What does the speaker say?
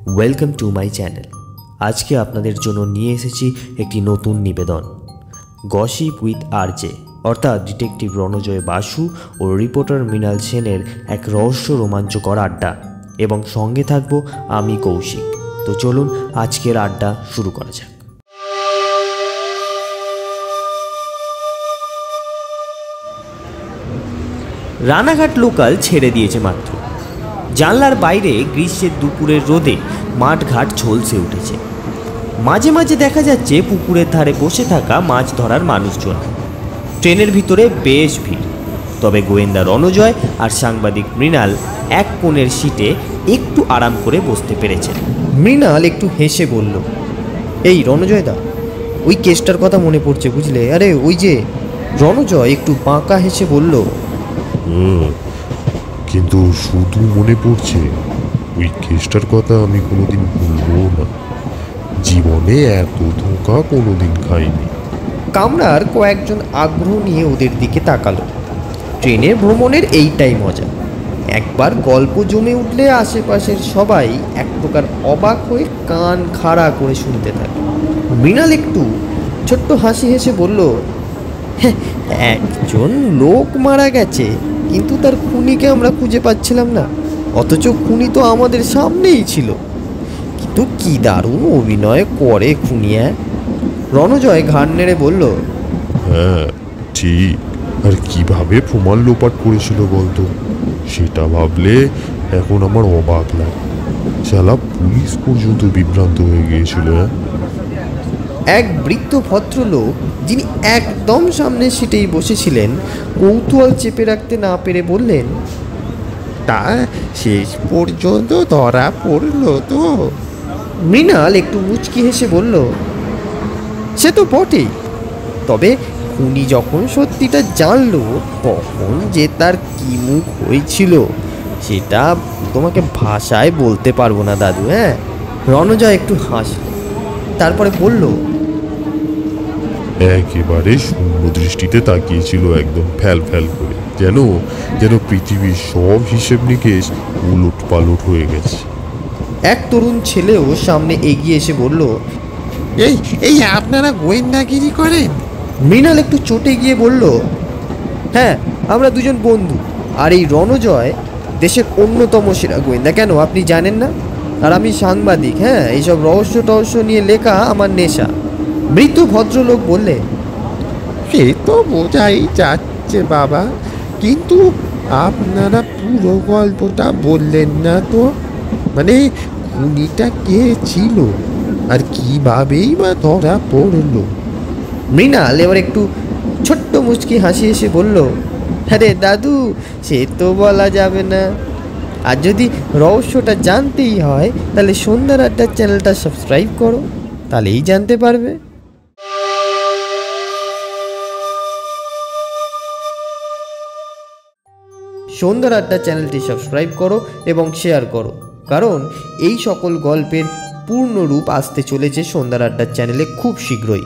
Welcome to my channel. আজকে আপনাদের জন্য নিয়ে এসেছি একটি নতুন নিবেদন, গসিপ উইথ আরজে, অর্থাৎ ডিটেকটিভ রণজয় বাসু ও রিপোর্টার মৃণাল সেনের এক রহস্য রোমাঞ্চকর আড্ডা, এবং সঙ্গে থাকবো আমি কৌশিক। তো চলুন আজকের আড্ডা শুরু করা যাক। রানাঘাট লোকাল ছেড়ে দিয়েছে মাত্র। জানলার বাইরে গ্রীষ্মের দুপুরের রোদে মাঠঘাট ঝলসে উঠেছে। মাঝে মাঝে দেখা যাচ্ছে পুকুরের ধারে বসে থাকা মাছ ধরার মানুষজন। ট্রেনের ভিতরে বেশ ভিড়, তবে গোয়েন্দা রণজয় আর সাংবাদিক মৃণাল এক কোণের সিটে একটু আরাম করে বসতে পেরেছেন। মৃণাল একটু হেসে বলল, এই রণজয় দা, ওই কেসটার কথা মনে পড়ছে বুঝলে। আরে ওই যে। রণজয় একটু বাঁকা হেসে বলল, কিন্তু শুধু মনে পড়ছে, ওই কেসটার কথা আমি কোনোদিন ভুলবো না। জীবনে এত ধোঁকা কোনোদিন খাইনি। কামরার কয়েকজন আগ্রহ নিয়ে ওদের দিকে তাকালো। ট্রেনের ভ্রমণের এইটাই মজা, একবার গল্প জমে উঠলে আশেপাশের সবাই এক প্রকার অবাক হয়ে কান খাড়া করে শুনতে থাকে। মৃণাল একটু ছোট্ট হাসি হেসে বলল, একজন লোক মারা গেছে, কিন্তু তার খুনিকে আমরা খুঁজে পাচ্ছিলাম না, অথচ খুনি তো আমাদের সামনেই ছিল। কিন্তু কি দারুণ অভিনয় করে খুনি। রণজয় ঘাড় নেড়ে বলল, হ্যাঁ ঠিক। আর কিভাবে প্রমাণ লোপাট করেছিল বলতো, সেটা ভাবলে এখন আমার অবাক লাগে। শালা পুলিশ পর্যন্ত বিভ্রান্ত হয়ে গিয়েছিল। এক বৃদ্ধ ভদ্রলোক, যিনি একদম সামনের সিটেই বসেছিলেন, কৌতূহল চেপে রাখতে না পেরে বললেন, তা শেষ পর্যন্ত ধরা পড়লো তো? মৃণাল একটু মুচকি হেসে বলল, সে তো বটেই, তবে খুনি যখন সত্যিটা জানলো তখন যে তার কি মুখ হয়েছিল সেটা তোমাকে ভাষায় বলতে পারবো না দাদু। রণজয় একটু হাসল, তারপরে বলল, একেবারে শূন্য দৃষ্টিতে তাকিয়েছিল, একদম ফ্যাল ফ্যাল করে, যেন যেন পৃথিবীর সব হিসেব নিকেশ উলট পালট হয়ে গেছে। এক তরুণ ছেলেও সামনে এগিয়ে এসে বলল, এই এই আপনারা গোয়েন্দাগিরি করেন? মৃণাল একটু চটে গিয়ে বলল, হ্যাঁ, আমরা দুজন বন্ধু, আর এই রণজয় দেশের অন্যতম সেরা গোয়েন্দা। কেন, আপনি জানেন না? আর আমি সাংবাদিক। এইসব রহস্য টহস্য নিয়ে লেখা আমার নেশা। মৃত ভদ্রলোক বললে, সে তো বোঝাই যাচ্ছে বাবা, কিন্তু আপনারা পুরো গল্পটা বললেন না তো। মানে খুনিটা কে ছিল আর কিভাবেই বা ধরা পড়লো? মৃণাল এবার একটু ছোট্ট মুচকি হাসি এসে বলল, আরে দাদু, সে তো বলা যাবে না। আর যদি রহস্যটা জানতেই হয় তাহলে সন্ধ্যার আড্ডার চ্যানেলটা সাবস্ক্রাইব করো, তাহলেই জানতে পারবে। সন্ধ্যার আড্ডা চ্যানেলটি সাবস্ক্রাইব করো এবং শেয়ার করো, কারণ এই সকল গল্পের পূর্ণ রূপ আসতে চলেছে সন্ধ্যার আড্ডার চ্যানেলে খুব শীঘ্রই।